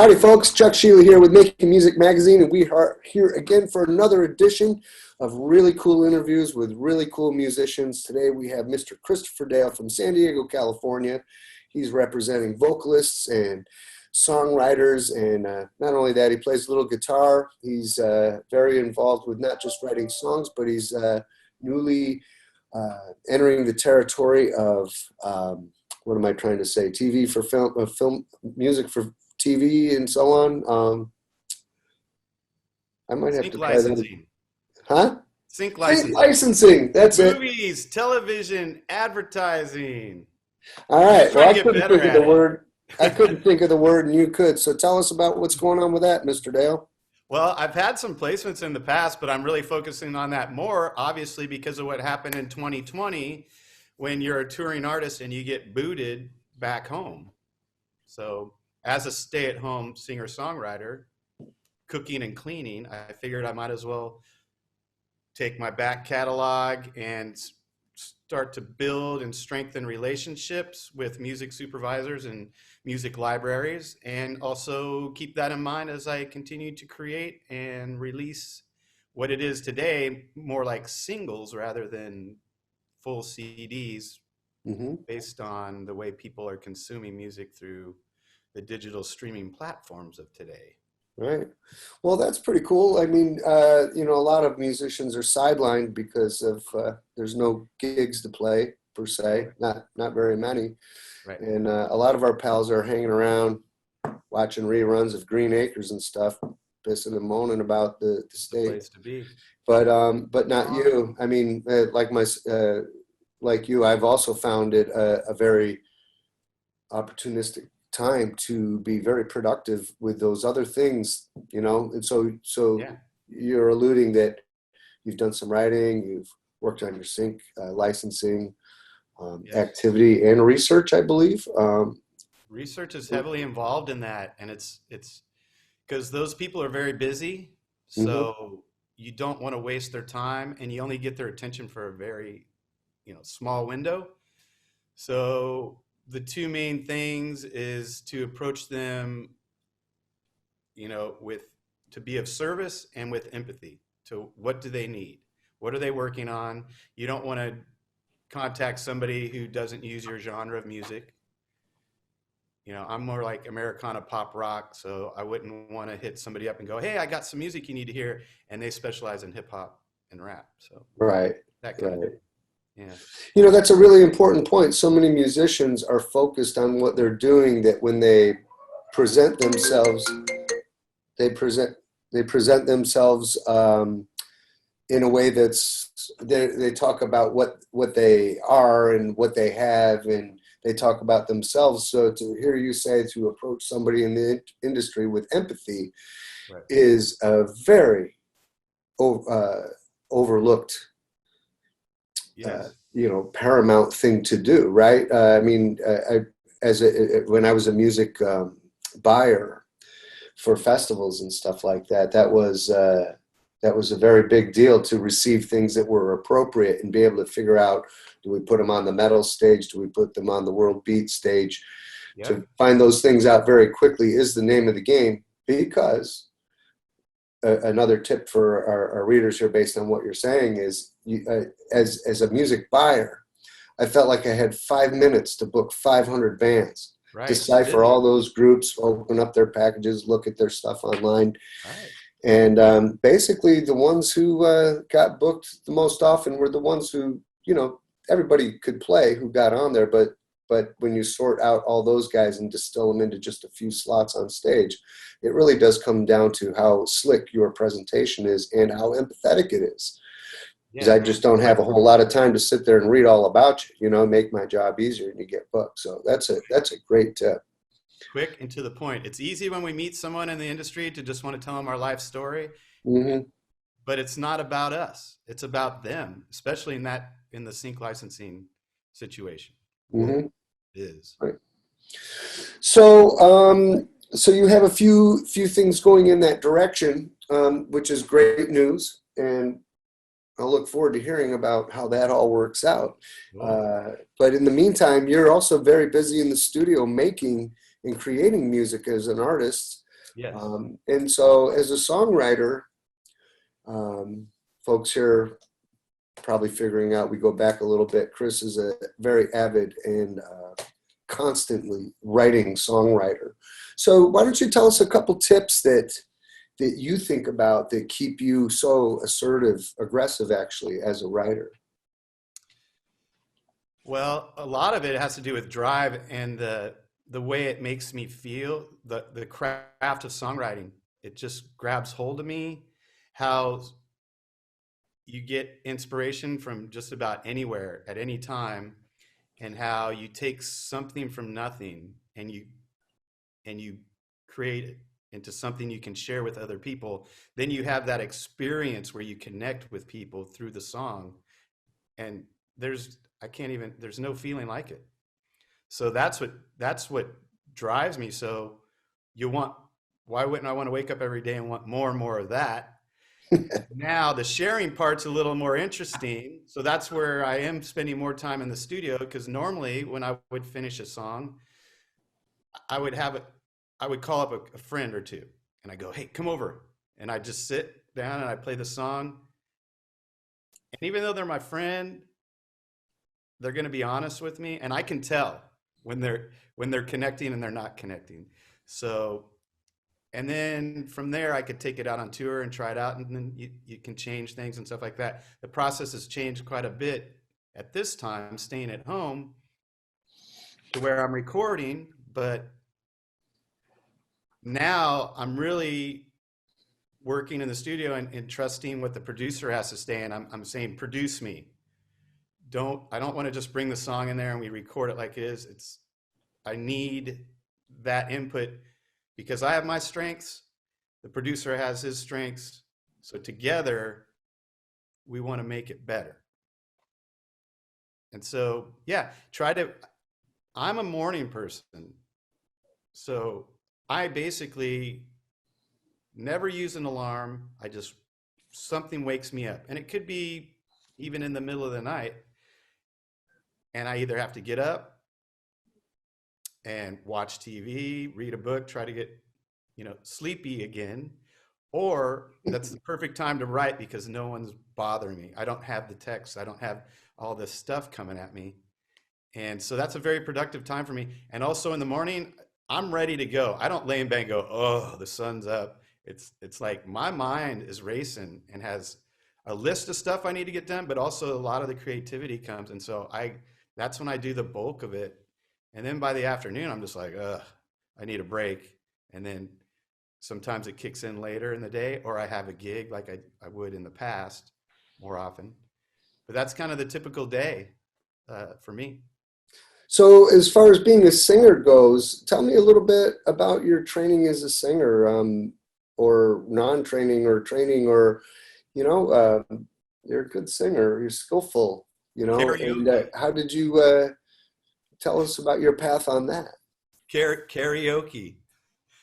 Howdy, folks. Chuck Schiele here with Making Music Magazine, and we are here again for another edition of really cool interviews with really cool musicians. Today we have Mr. Christopher Dale from San Diego, California. He's representing vocalists and songwriters, and not only that, he plays a little guitar. He's very involved with not just writing songs, but he's newly entering the territory of what am I trying to say? TV for film music for TV and so on. I might have Sync to licensing. Huh? Sync licensing. Sync licensing. That's it. Movies, television, advertising. All right. Well, I Get couldn't better think of the at it. word. I couldn't think of the word, and you could. So tell us about what's going on with that, Mr. Dale. Well, I've had some placements in the past, but I'm really focusing on that more, obviously, because of what happened in 2020 when you're a touring artist and you get booted back home. So as a stay-at-home singer-songwriter, cooking and cleaning, I figured I might as well take my back catalog and start to build and strengthen relationships with music supervisors and music libraries, and also keep that in mind as I continue to create and release what it is today, more like singles rather than full CDs, based on the way people are consuming music through the digital streaming platforms of today. Right. Well, that's pretty cool. I mean, a lot of musicians are sidelined because of there's no gigs to play per se, not very many. Right. And a lot of our pals are hanging around watching reruns of Green Acres and stuff, pissing and moaning about the state. Place to be. But not you. I mean, like you, I've also found it a very opportunistic time to be very productive with those other things, and so yeah. You're alluding that you've done some writing, you've worked on your sync licensing Yes. activity and research, I believe. Research is heavily involved in that, and it's because those people are very busy, so you don't want to waste their time, and you only get their attention for a very small window. So the two main things is to approach them, to be of service and with empathy to what do they need? What are they working on? You don't want to contact somebody who doesn't use your genre of music. I'm more like Americana pop rock, so I wouldn't want to hit somebody up and go, hey, I got some music you need to hear. And they specialize in hip hop and rap. So right. That kind of thing. Yeah. That's a really important point. So many musicians are focused on what they're doing that when they present themselves, they present themselves in a way that's they talk about what they are and what they have, and they talk about themselves. So to hear you say to approach somebody in the industry with empathy right. is a very overlooked yes. Paramount thing to do, right? When I was a music buyer for festivals and stuff like that, that was a very big deal to receive things that were appropriate and be able to figure out, do we put them on the metal stage? Do we put them on the world beat stage? Yep. To find those things out very quickly is the name of the game, because another tip for our readers here, based on what you're saying, is as a music buyer, I felt like I had 5 minutes to book 500 bands, right. Decipher all those groups, open up their packages, look at their stuff online. Right. And basically the ones who got booked the most often were the ones who, everybody could play who got on there, but when you sort out all those guys and distill them into just a few slots on stage, it really does come down to how slick your presentation is and how empathetic it is. Because I just don't have a whole lot of time to sit there and read all about you, make my job easier and you get booked. So that's a great tip. Quick and to the point. It's easy when we meet someone in the industry to just want to tell them our life story, but it's not about us. It's about them, especially in the sync licensing situation. Mm-hmm. It is. Right. So, so you have a few things going in that direction, which is great news, and I'll look forward to hearing about how that all works out. But in the meantime, you're also very busy in the studio making and creating music as an artist. Yes. And so, as a songwriter, um, folks here probably figuring out we go back a little bit. Chris is a very avid and constantly writing songwriter. So, why don't you tell us a couple tips that you think about that keep you so assertive, aggressive, actually, as a writer? Well, a lot of it has to do with drive and the way it makes me feel, the craft of songwriting. It just grabs hold of me. How you get inspiration from just about anywhere at any time, and how you take something from nothing and you create it into something you can share with other people. Then you have that experience where you connect with people through the song, and there's no feeling like it. So that's what drives me. So you want why wouldn't I want to wake up every day and want more and more of that? Now the sharing part's a little more interesting. So that's where I am spending more time in the studio, because normally when I would finish a song, I would have it, I would call up a friend or two and I go, hey, come over. And I just sit down and I play the song. And even though they're my friend, they're going to be honest with me. And I can tell when they're connecting and they're not connecting. So, and then from there, I could take it out on tour and try it out. And then you can change things and stuff like that. The process has changed quite a bit at this time, staying at home to where I'm recording, but now I'm really working in the studio and trusting what the producer has to say. And I'm saying, produce me. I don't want to just bring the song in there and we record it like it is. I need that input because I have my strengths. The producer has his strengths. So together we want to make it better. And so, yeah, I'm a morning person. So I basically never use an alarm. Something wakes me up. And it could be even in the middle of the night. And I either have to get up and watch TV, read a book, try to get, sleepy again, or that's the perfect time to write because no one's bothering me. I don't have the text. I don't have all this stuff coming at me. And so that's a very productive time for me. And also in the morning, I'm ready to go. I don't lay in bed and go, oh, the sun's up. It's like my mind is racing and has a list of stuff I need to get done, but also a lot of the creativity comes. And so that's when I do the bulk of it. And then by the afternoon, I'm just like, ugh, I need a break. And then sometimes it kicks in later in the day, or I have a gig like I would in the past more often. But that's kind of the typical day for me. So, as far as being a singer goes, tell me a little bit about your training as a singer, or non-training or training, or you know, you're a good singer, you're skillful, and Karaoke. how did you tell us about your path on that? Karaoke.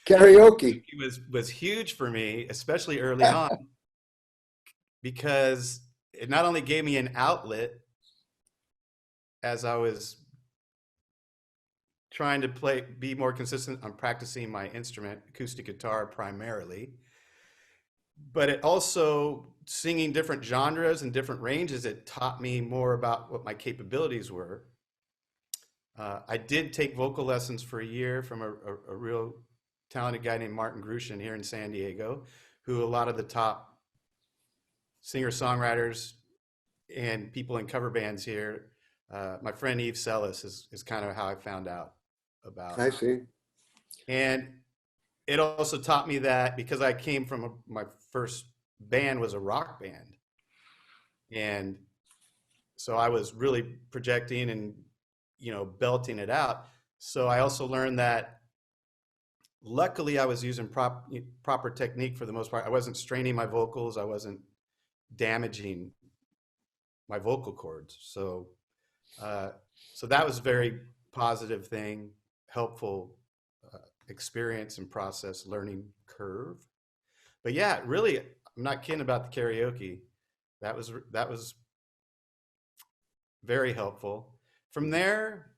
Karaoke. It was huge for me, especially early on, because it not only gave me an outlet as I was trying to be more consistent on practicing my instrument, acoustic guitar primarily, but it also singing different genres and different ranges. It taught me more about what my capabilities were. I did take vocal lessons for a year from a real talented guy named Martin Grushin here in San Diego, who a lot of the top singer-songwriters and people in cover bands here. My friend Eve Sellis is kind of how I found out about. I see. And it also taught me that because I came from my first band was a rock band. And so I was really projecting and, belting it out. So I also learned that luckily I was using proper technique for the most part. I wasn't straining my vocals. I wasn't damaging my vocal cords. Uh, so that was a very positive thing, helpful experience and process, learning curve. But yeah, really, I'm not kidding about the karaoke. That was very helpful. From there,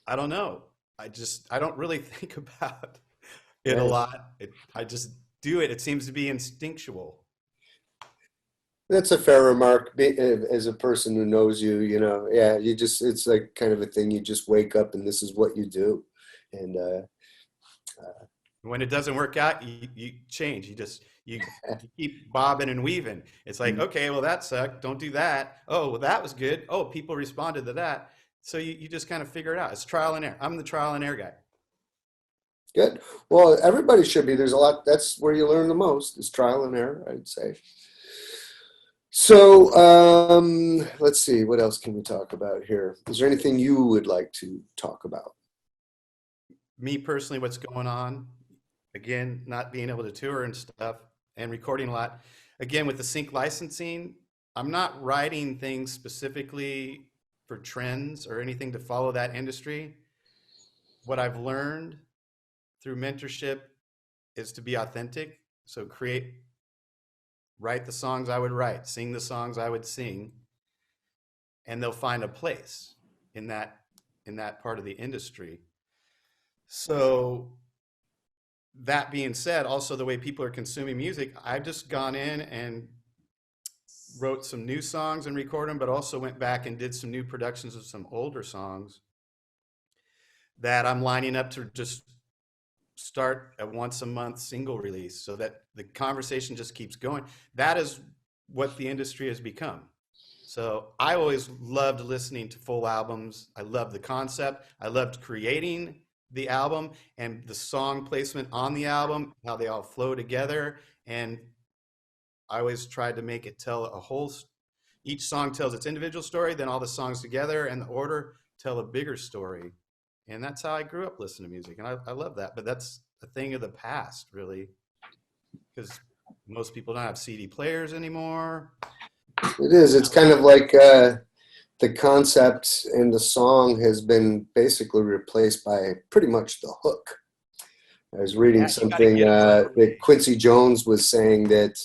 I don't know. I don't really think about it a Right. lot. I just do it. It seems to be instinctual. That's a fair remark. As a person who knows you, yeah, it's like kind of a thing. You just wake up and this is what you do. And When it doesn't work out, you change. You keep bobbing and weaving. It's like, okay, well that sucked. Don't do that. Oh, well that was good. Oh, people responded to that. So you just kind of figure it out. It's trial and error. I'm the trial and error guy. good. Well, everybody should be. There's a lot. That's where you learn the most is trial and error, I'd say. So let's see. What else can we talk about here? Is there anything you would like to talk about? Me personally, what's going on? Again, not being able to tour and stuff and recording a lot. Again, with the sync licensing, I'm not writing things specifically for trends or anything to follow that industry. What I've learned through mentorship is to be authentic. So write the songs I would write, sing the songs I would sing, and they'll find a place in that part of the industry. So that being said, also the way people are consuming music, I've just gone in and wrote some new songs and recorded them, but also went back and did some new productions of some older songs that I'm lining up to just start a once a month single release so that the conversation just keeps going. That is what the industry has become. So I always loved listening to full albums. I loved the concept. I loved creating the album and the song placement on the album, how they all flow together. And I always tried to make it tell each song tells its individual story, then all the songs together and the order tell a bigger story. And that's how I grew up listening to music. And I love that. But that's a thing of the past, really, because most people don't have CD players anymore. It is. It's kind of like the concept and the song has been basically replaced by pretty much the hook. I was reading Yeah, you got to something get them right that away. Quincy Jones was saying that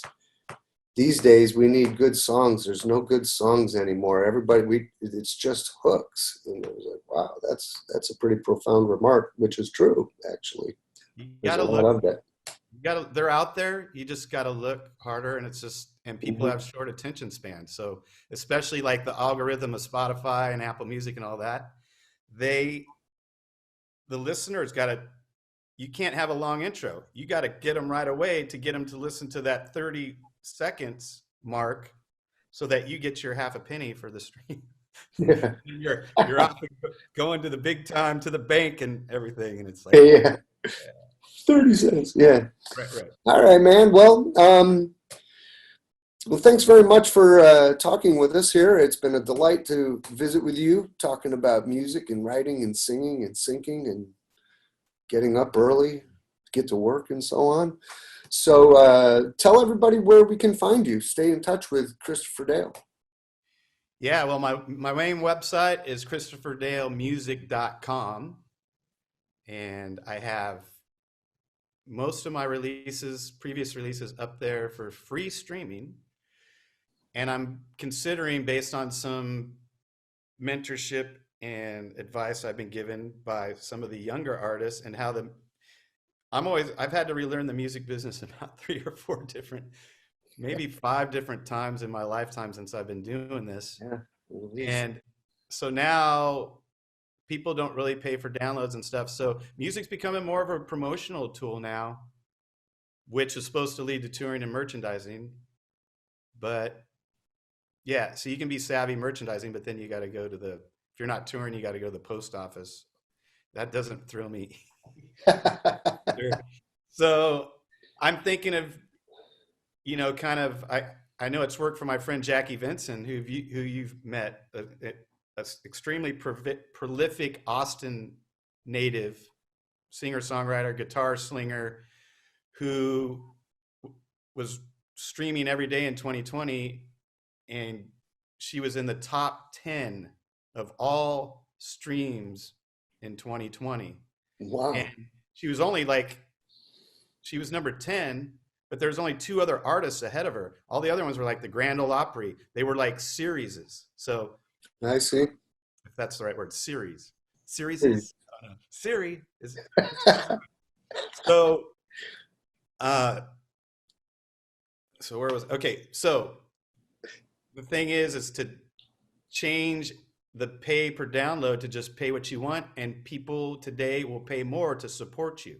these days we need good songs. There's no good songs anymore. It's just hooks. And I was like, wow, that's a pretty profound remark, which is true, actually. You There's got a to lot look. of that. They're out there. You just got to look harder, and people Hmm. have short attention spans. So especially like the algorithm of Spotify and Apple Music and all that, they the listeners got to. You can't have a long intro. You got to get them right away to get them to listen to that 30 seconds mark, so that you get your half a penny for the stream. Yeah. You're off going to the big time to the bank and everything, and it's like, Yeah. 30 cents. Yeah. right, right. All right, man. Well, thanks very much for talking with us here. It's been a delight to visit with you, talking about music and writing and singing and syncing and getting up early, get to work and so on. So tell everybody where we can find you. Stay in touch with Christopher Dale. Yeah, well, my main website is christopherdalemusic.com, and I have most of my previous releases up there for free streaming. And I'm considering, based on some mentorship and advice I've been given by some of the younger artists, and I've had to relearn the music business about 3 or 4 different, maybe 5 different times in my lifetime since I've been doing this. Yeah. And so now people don't really pay for downloads and stuff. So music's becoming more of a promotional tool now, which is supposed to lead to touring and merchandising. But yeah, so you can be savvy merchandising, but then you got to if you're not touring, you got to go to the post office. That doesn't thrill me. Sure. So I'm thinking of, kind of, I know it's worked for my friend Jackie Vinson, who you've met, a extremely prolific Austin native singer, songwriter, guitar slinger, who was streaming every day in 2020, and she was in the top 10 of all streams in 2020. Wow. And she was number 10, but there's only 2 other artists ahead of her. All the other ones were like the Grand Ole Opry. They were like serieses. So I see. if that's the right word, series. Series Hey. is? I don't know. Siri is. So, uh, so where was, okay. So the thing is to change the pay per download to just pay what you want. And people today will pay more to support you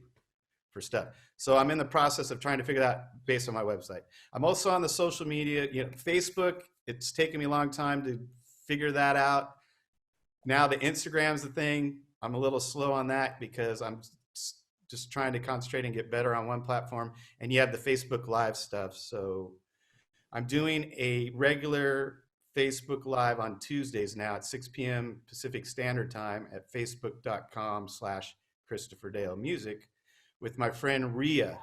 for stuff. So I'm in the process of trying to figure that out based on my website. I'm also on the social media, Facebook. It's taken me a long time to figure that out. Now the Instagram's the thing. I'm a little slow on that because I'm just trying to concentrate and get better on one platform. And you have the Facebook Live stuff. So I'm doing a regular Facebook Live on Tuesdays now at 6 p.m. Pacific Standard Time at facebook.com/Christopher Dale Music with my friend Rhea,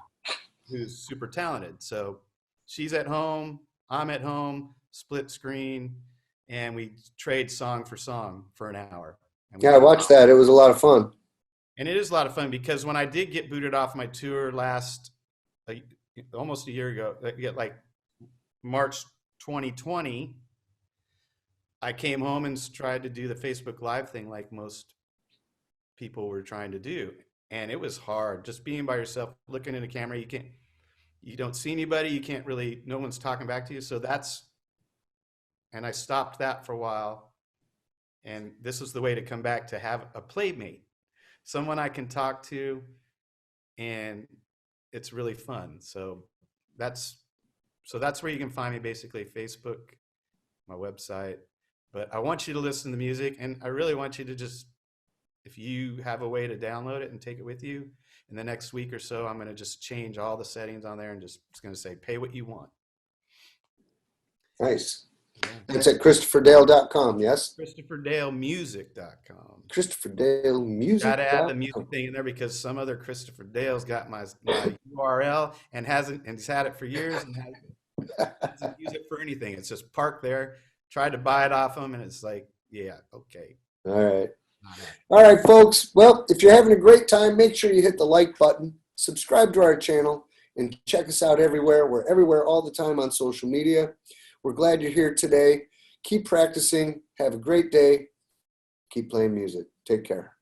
who's super talented. So she's at home, I'm at home, split screen, and we trade song for an hour. And Yeah, I watched that. It was a lot of fun. and it is a lot of fun because when I did get booted off my tour almost a year ago, like March 2020, I came home and tried to do the Facebook Live thing like most people were trying to do. And it was hard just being by yourself, looking in the camera. You don't see anybody. You can't really, no one's talking back to you. So and I stopped that for a while. And this was the way to come back, to have a playmate, someone I can talk to. And it's really fun. So that's where you can find me, basically Facebook, my website. But I want you to listen to the music, and I really want you to just, if you have a way to download it and take it with you, in the next week or so, I'm going to just change all the settings on there and it's going to say, pay what you want. Nice. Yeah. That's at ChristopherDale.com, yes? ChristopherDaleMusic.com. ChristopherDaleMusic.com. Got to add the music thing in there because some other Christopher Dale's got my URL and he's had it for years and hasn't used it for anything. It's just parked there. Tried to buy it off him, and it's like, yeah, okay. All right. All right, folks. Well, if you're having a great time, make sure you hit the like button, subscribe to our channel, and check us out everywhere. We're everywhere all the time on social media. We're glad you're here today. Keep practicing. Have a great day. Keep playing music. Take care.